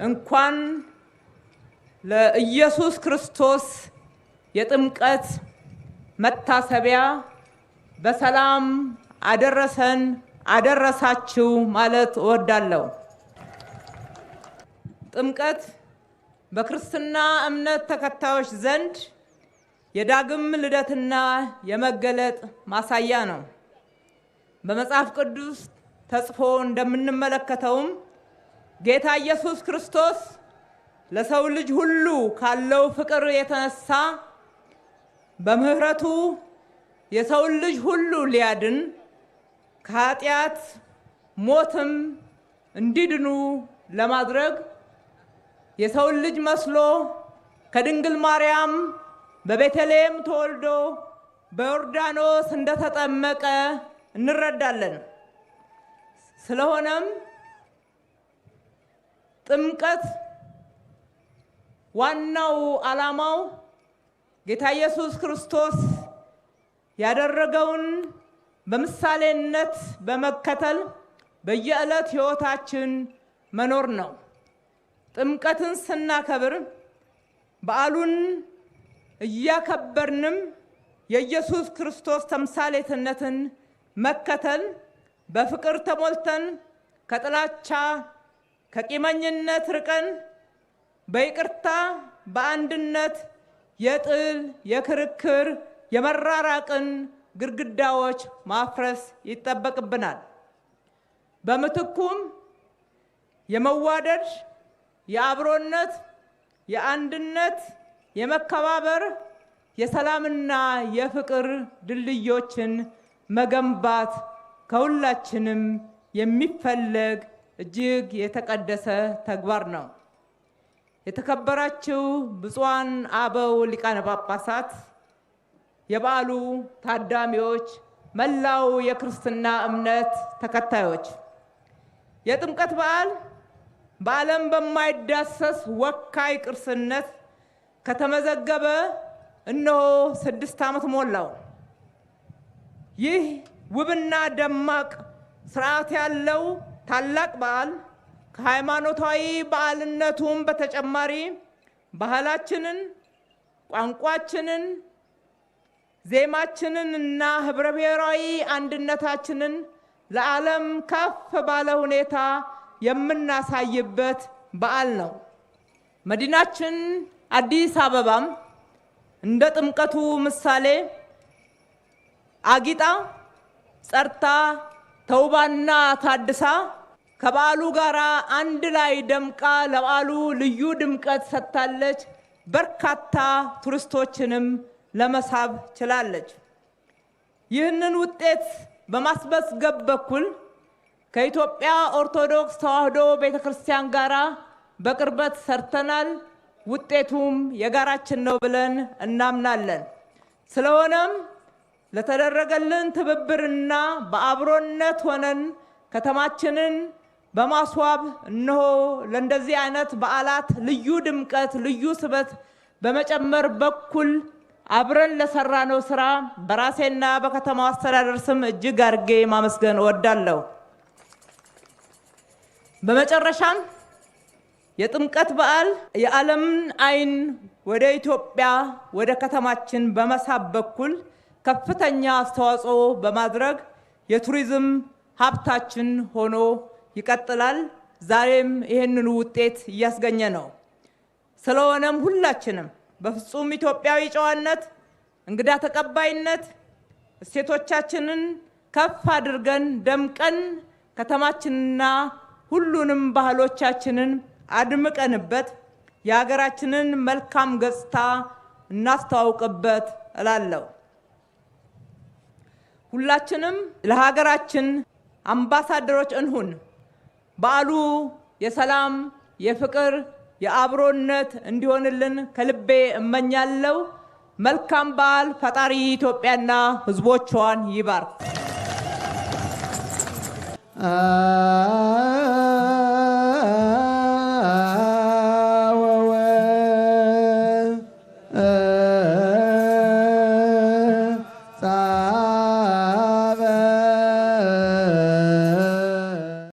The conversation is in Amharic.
እንኳን ለኢየሱስ ክርስቶስ የጥምቀት መታሰቢያ በሰላም አደረሰን አደረሳችሁ ማለት እወዳለሁ። ጥምቀት በክርስትና እምነት ተከታዮች ዘንድ የዳግም ልደትና የመገለጥ ማሳያ ነው። በመጽሐፍ ቅዱስ ተጽፎ እንደምንመለከተውም ጌታ ኢየሱስ ክርስቶስ ለሰው ልጅ ሁሉ ካለው ፍቅር የተነሳ በምህረቱ የሰው ልጅ ሁሉ ሊያድን ከኃጢአት ሞትም እንዲድኑ ለማድረግ የሰው ልጅ መስሎ ከድንግል ማርያም በቤተልሔም ተወልዶ በዮርዳኖስ እንደተጠመቀ እንረዳለን። ስለሆነም ጥምቀት ዋናው ዓላማው ጌታ ኢየሱስ ክርስቶስ ያደረገውን በምሳሌነት በመከተል በየዕለት ሕይወታችን መኖር ነው። ጥምቀትን ስናከብር በዓሉን እያከበርንም የኢየሱስ ክርስቶስ ተምሳሌትነትን መከተል በፍቅር ተሞልተን ከጥላቻ ከቂመኝነት ርቀን በይቅርታ በአንድነት የጥል የክርክር የመራራቅን ግድግዳዎች ማፍረስ ይጠበቅብናል። በምትኩም የመዋደድ የአብሮነት የአንድነት የመከባበር የሰላምና የፍቅር ድልድዮችን መገንባት ከሁላችንም የሚፈለግ እጅግ የተቀደሰ ተግባር ነው። የተከበራችሁ ብፁዓን አበው ሊቃነ ጳጳሳት፣ የበዓሉ ታዳሚዎች፣ መላው የክርስትና እምነት ተከታዮች፣ የጥምቀት በዓል በዓለም በማይዳሰስ ወካይ ቅርስነት ከተመዘገበ እነሆ 6 ዓመት ሞላው። ይህ ውብና ደማቅ ስርዓት ያለው ታላቅ በዓል ከሃይማኖታዊ በዓልነቱም በተጨማሪ ባህላችንን፣ ቋንቋችንን፣ ዜማችንን እና ህብረ ብሔራዊ አንድነታችንን ለዓለም ከፍ ባለ ሁኔታ የምናሳይበት በዓል ነው። መዲናችን አዲስ አበባም እንደ ጥምቀቱ ምሳሌ አጊጣ ጸርታ ተውባና ታድሳ ከበዓሉ ጋር አንድ ላይ ደምቃ ለበዓሉ ልዩ ድምቀት ሰጥታለች። በርካታ ቱሪስቶችንም ለመሳብ ችላለች። ይህንን ውጤት በማስመዝገብ በኩል ከኢትዮጵያ ኦርቶዶክስ ተዋሕዶ ቤተክርስቲያን ጋር በቅርበት ሰርተናል። ውጤቱም የጋራችን ነው ብለን እናምናለን። ስለሆነም ለተደረገልን ትብብርና በአብሮነት ሆነን ከተማችንን በማስዋብ እነሆ ለእንደዚህ አይነት በዓላት ልዩ ድምቀት ልዩ ስበት በመጨመር በኩል አብረን ለሰራነው ስራ በራሴና በከተማው አስተዳደር ስም እጅግ አድርጌ ማመስገን እወዳለሁ። በመጨረሻም የጥምቀት በዓል የዓለምን አይን ወደ ኢትዮጵያ ወደ ከተማችን በመሳብ በኩል ከፍተኛ አስተዋጽኦ በማድረግ የቱሪዝም ሀብታችን ሆኖ ይቀጥላል። ዛሬም ይሄንን ውጤት እያስገኘ ነው። ስለሆነም ሁላችንም በፍጹም ኢትዮጵያዊ ጨዋነት እንግዳ ተቀባይነት እሴቶቻችንን ከፍ አድርገን ደምቀን ከተማችንና ሁሉንም ባህሎቻችንን አድምቀንበት የሀገራችንን መልካም ገጽታ እናስተዋውቅበት እላለሁ። ሁላችንም ለሀገራችን አምባሳደሮች እንሁን። በዓሉ የሰላም፣ የፍቅር፣ የአብሮነት እንዲሆንልን ከልቤ እመኛለሁ። መልካም በዓል። ፈጣሪ ኢትዮጵያና ሕዝቦቿን ይባርክ። ወወ